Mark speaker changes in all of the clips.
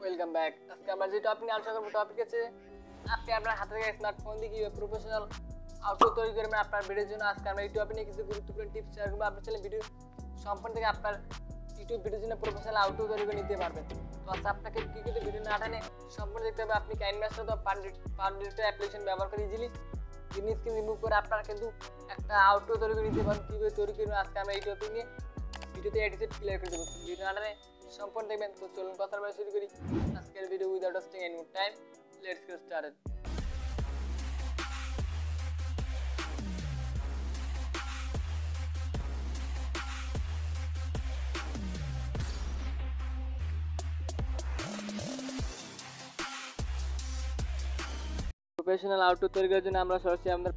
Speaker 1: Welcome back. আজকে আমরা যে টপিক নিয়ে আলোচনা করব টপিক হচ্ছে আপনি আপনার হাতে থাকা স্মার্টফোন দিয়ে কিভাবে প্রফেশনাল আউটডোর তৈরি করবেন আপনার ভিডিওর জন্য। আজকে আমরা এই টপিক নিয়ে কিছু গুরুত্বপূর্ণ টিপস শেয়ার করব। আপনি চাইলে ভিডিও সম্পূর্ণ থেকে আপনার ইউটিউব ভিডিওর জন্য প্রফেশনাল আউটডোর তৈরি করে নিতে পারবেন। তো আজকে আপনাকে কি কি ভিডিও না টানে সম্পূর্ণ দেখতে হবে। আপনি কাইনমাস্টার অথবা পারডিটের অ্যাপ্লিকেশন ব্যবহার করে ইজিলি গ্রিন স্ক্রিন রিমুভ করে আপনারা কিন্তু একটা আউটডোর তৈরি করে নিতে পারেন। কীভাবে তৈরি করবেন আজকে আমরা এই টপিক নিয়ে ভিডিওতে এডিট ক্লিয়ার করে দেবো। ভিডিও না টানে সম্পূর্ণ দেখবেন। তো চলুন কথা বলা শুরু করি আজকের video without wasting any more time. Let's get started. Professional outdoor তৈরি করার জন্য আমরা সরাসরি আমাদের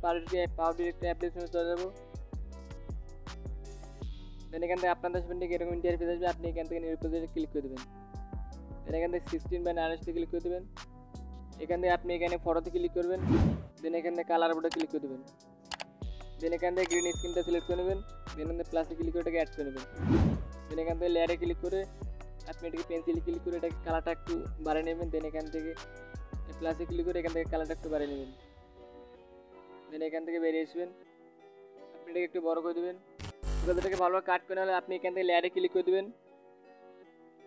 Speaker 1: পারডিটের অ্যাপ্লিকেশনে চলে যাবো। দেন এখান থেকে আপনাদের সামনে এরকম ইন্টারফেস আসবে। আপনি এখান থেকে নিউ প্রজেক্টে ক্লিক করে দেবেন। দেন এখান থেকে 16:9 ক্লিক করে দেবেন। এখান থেকে আপনি এখানে ফটোতে ক্লিক করবেন। দেন এখান থেকে কালার বোর্ডে ক্লিক করে দেবেন। দেন এখান থেকে গ্রিন স্ক্রিনটা সিলেক্ট করে নেবেন। দেন এখান থেকে প্লাসে ক্লিক করে এটাকে অ্যাড করে নেবেন। দেন এখান থেকে লেয়ারে ক্লিক করে আপনি এটাকে পেন্সিলে ক্লিক করে এটাকে কালারটা একটু বাড়িয়ে নেবেন। দেন এখান থেকে প্লাসে ক্লিক করে এখান থেকে কালারটা একটু বাড়িয়ে নেবেন। দেন এখান থেকে বেরিয়ে আসবেন। আপনি এটাকে একটু বড় করে দেবেন। এটাকে ভালোভাবে কাট করে নিলে আপনি এখান থেকে লেয়ারে ক্লিক করে দেবেন।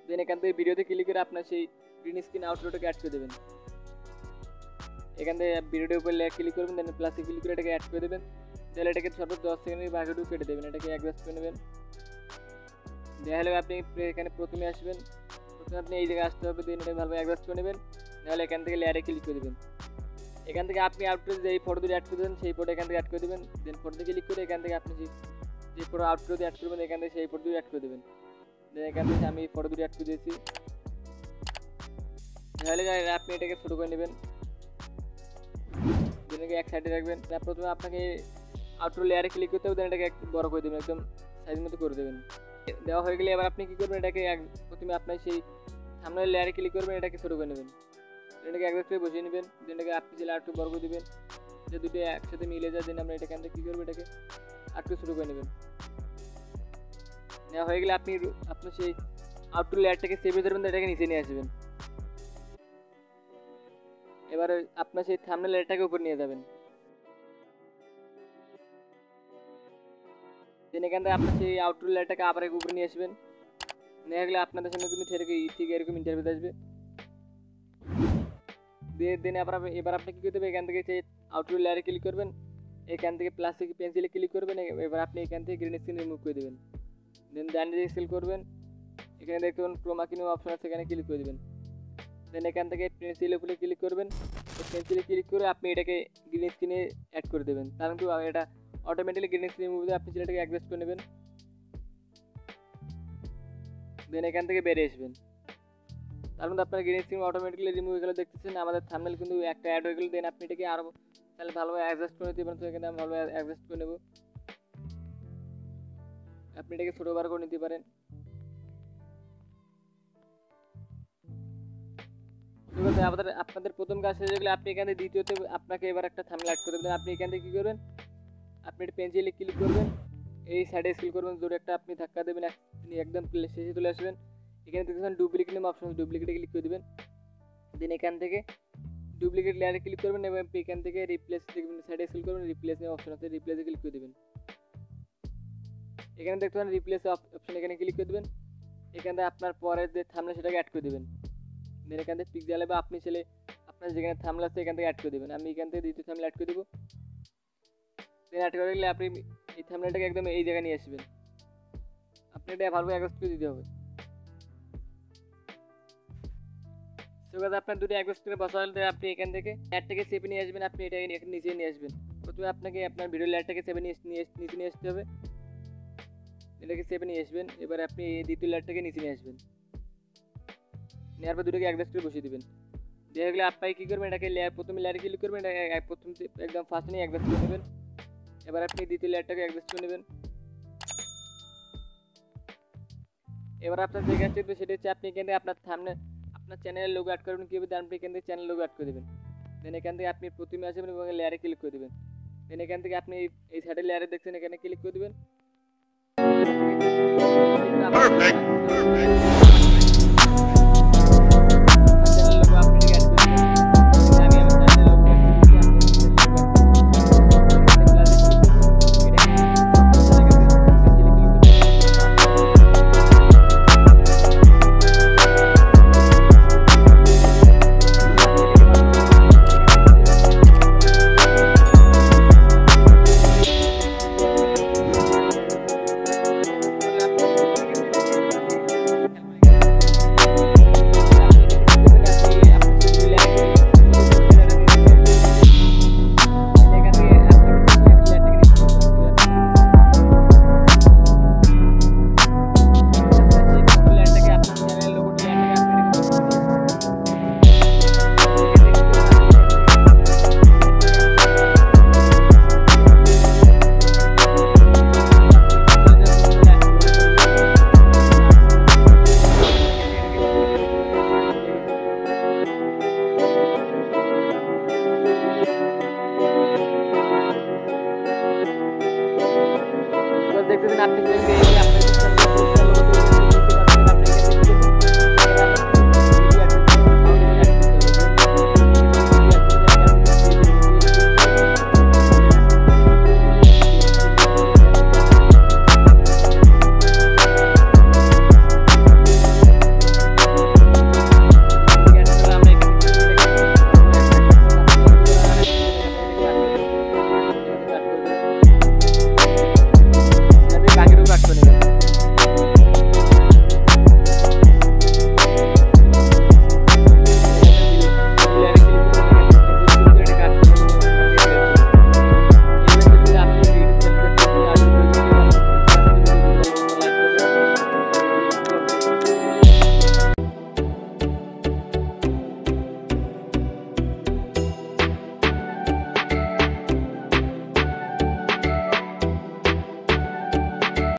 Speaker 1: দেন এখান থেকে ভিডিওতে ক্লিক করে আপনার সেই গ্রিন স্ক্রিন আউটডোরটাকে অ্যাড করে দেবেন। এখান থেকে ভিডিওর উপর লেয়ার ক্লিক করবেন। দেন প্লাসে ক্লিক করে এটাকে অ্যাড করে দেবেন। তাহলে এটাকে সর্বোচ্চ 10 সেকেন্ডের বাকিটুকু কেটে দেবেন। এটাকে অ্যাডজাস্ট করে নেবেন। তাহলে আপনি এখানে প্রথমে আসবেন। প্রথমে আপনি এই জায়গায় আসতে হবে। দেন এটাকে ভালোভাবে অ্যাডজাস্ট করে নেবেন। নাহলে এখান থেকে লেয়ারে ক্লিক করে দেবেন। এখান থেকে আপনি আউটডোরে যে ফটো দিয়ে অ্যাড করে দেবেন সেই ফটো এখান থেকে অ্যাড করে দেবেন। দেন ফটোতে ক্লিক করে এখান থেকে আপনি যে ফটো আউটডোরে অ্যাড করবেন এখান থেকে সেই ফটো দিয়ে অ্যাড করে দেবেন। দেন এখান থেকে আমি ফটো দিয়ে অ্যাড করে দিয়েছি। তাহলে আপনি এটাকে ছোটো করে নেবেন। দেন এক সাইডে রাখবেন। প্রথমে আপনাকে আউটডোর লেয়ারে ক্লিক করতে হবে। দেন এটাকে একটু বড় করে দেবেন, একদম সাইজ মতো করে দেবেন। দেওয়া হয়ে গেলে এবার আপনি কী করবেন, এটাকে প্রথমে আপনার সেই সামনের লেয়ারে ক্লিক করবেন, এটাকে ছোটো করে নেবেন। এটাকে একজাস্ট করে বসিয়ে নেবেন। দেন এটাকে আপনি চাইলে আরেকটু বড় করে দেবেন, যে দুটো একসাথে মিলে যায়। দেন আমরা এটাকে কী করবো, এটাকে আরেকটু ছোটো করে নেবেন। নেওয়া হয়ে গেলে আপনি আপনার সেই আউটডোর লেয়ারটাকে চেপে ধরবেন, এটাকে নিচে নিয়ে আসবেন। এবারে আপনার সেই থাম্বনেল লেয়ারটাকে উপর নিয়ে যাবেন। দেন এখান থেকে আপনার সেই আউটডোর লেয়ারটাকে আবার উপরে নিয়ে আসবেন। নিয়ে গেলে আপনাদের সামনে কিন্তু ঠিক এরকম ইন্টারভিউ আসবে। দেন এবার আপনি কী করতে হবে, এখান থেকে সেই আউটডোর লেয়ারে ক্লিক করবেন। এখান থেকে প্লাস্টিক পেন্সিলে ক্লিক করবেন। এবার আপনি এখান থেকে গ্রিন স্ক্রিন রিমুভ করে দেবেন। দেন ডান দিকে স্ক্রল করবেন। এখানে দেখতে পাবেন ক্রোমা কিনো অপশন আছে, এখানে ক্লিক করে দেবেন। দেন এখান থেকে পেন্সিলের উপরে ক্লিক করবেন। পেন্সিলে ক্লিক করে আপনি এটাকে গ্রিন স্ক্রিনে অ্যাড করে দেবেন। কারণ কি এটা অটোমেটিক্যালি গ্রিন স্ক্রিন রিমুভ দিয়ে আপনি সেটাকে অ্যাডজাস্ট করে নেবেন। দেন এখান থেকে বেরিয়ে আসবেন। তার মধ্যে আপনার গ্রিন স্ক্রিন অটোমেটিক্যালি রিমুভ হয়ে গেলে দেখতেছেন আমাদের থাম্বনেল কিন্তু একটা অ্যাড হয়ে গেল। দেন আপনি এটাকে আরও তাহলে ভালোভাবে অ্যাডজাস্ট করে নিতে পারেন। তো এখানে আমি ভালোভাবে অ্যাডজাস্ট করে নেব। আপনি এটাকে ছোটো বার করে নিতে পারেন। আপনাদের প্রথম কাজ শেষ হয়ে গেলে আপনি এখানে দ্বিতীয়তে আপনাকে এবার একটা থাম্বনেল অ্যাড করে দেবেন। আপনি এখান থেকে কী করবেন, আপনি একটা পেন্সিলে ক্লিক করবেন, এই সাইডে স্ক্রল করবেন, জোরে একটা আপনি ধাক্কা দেবেন, আপনি একদম শেষে চলে আসবেন। এখানে দেখতেছেন ডুপ্লিকেট নেম অপশন, ডুপ্লিকেটে ক্লিক করে দেবেন। দেন এখান থেকে ডুপ্লিকেট লেয়ারে ক্লিক করবেন এবং এখান থেকে রিপ্লেস দেখবেন, সাইডে স্ক্রল করবেন, রিপ্লেস নেম অপশন আছে, রিপ্লেসে ক্লিক করে দেবেন। এখানে দেখতে পারেন রিপ্লেস অপশন, এখানে ক্লিক করে দেবেন। এখান থেকে আপনার পরের যে থাম্বনেল সেটাকে অ্যাড করে দেবেন। দেন এখান থেকে পিক্সেলে বা আপনি ছেলে আপনার যেখানে থাম্বনেল আছে এখান থেকে অ্যাড করে দেবেন। আমি এখান থেকে দ্বিতীয় থাম্বনেল অ্যাড করে দেবো। দেন অ্যাড করে গেলে আপনি এই থাম্বনেলটাকে একদম এই জায়গায় নিয়ে আসবেন। আপনি এটা ভালোভাবে অ্যাডজাস্ট করে দিতে হবে। সেগুলো আপনার দুটো অ্যাডজাস্ট করে বসা হলে আপনি এখান থেকে লেয়ারটাকে চেপে নিয়ে আসবেন। আপনি এটাকে নিচে নিয়ে আসবেন। প্রথমে আপনাকে আপনার ভিডিও লেয়ারটাকে চেপে নিচে নিয়ে আসতে হবে। এটাকে চেপে নিয়ে আসবেন। এবার আপনি দ্বিতীয় লেয়ারটাকে নিচে নিয়ে আসবেন। নেওয়ার পর দুটোকে অ্যাডজাস্ট করে বসিয়ে দেবেন। দেখে গেলে আপনি কী করবেন, এটাকে প্রথমে লেয়ারে ক্লিক করবেন, প্রথম একদম ফার্স্ট নিয়ে অ্যাডজাস্ট করে নেবেন। এবার আপনি দ্বিতীয় লেয়ারটাকে অ্যাডজাস্ট করে নেবেন। এবার আপনার যে কাজটা হবে সেটা হচ্ছে আপনি এখান থেকে আপনার আপনার চ্যানেলের লোগো অ্যাড করবেন। কীভাবে আপনি এখান থেকে চ্যানেল লোগো অ্যাড করে দেবেন। দেন এখান থেকে আপনি প্রথমে আসবেন এবং লেয়ারে ক্লিক করে দেবেন। দেন এখান থেকে আপনি এই সাইডের লেয়ারে দেখছেন, এখানে ক্লিক করে দেবেন।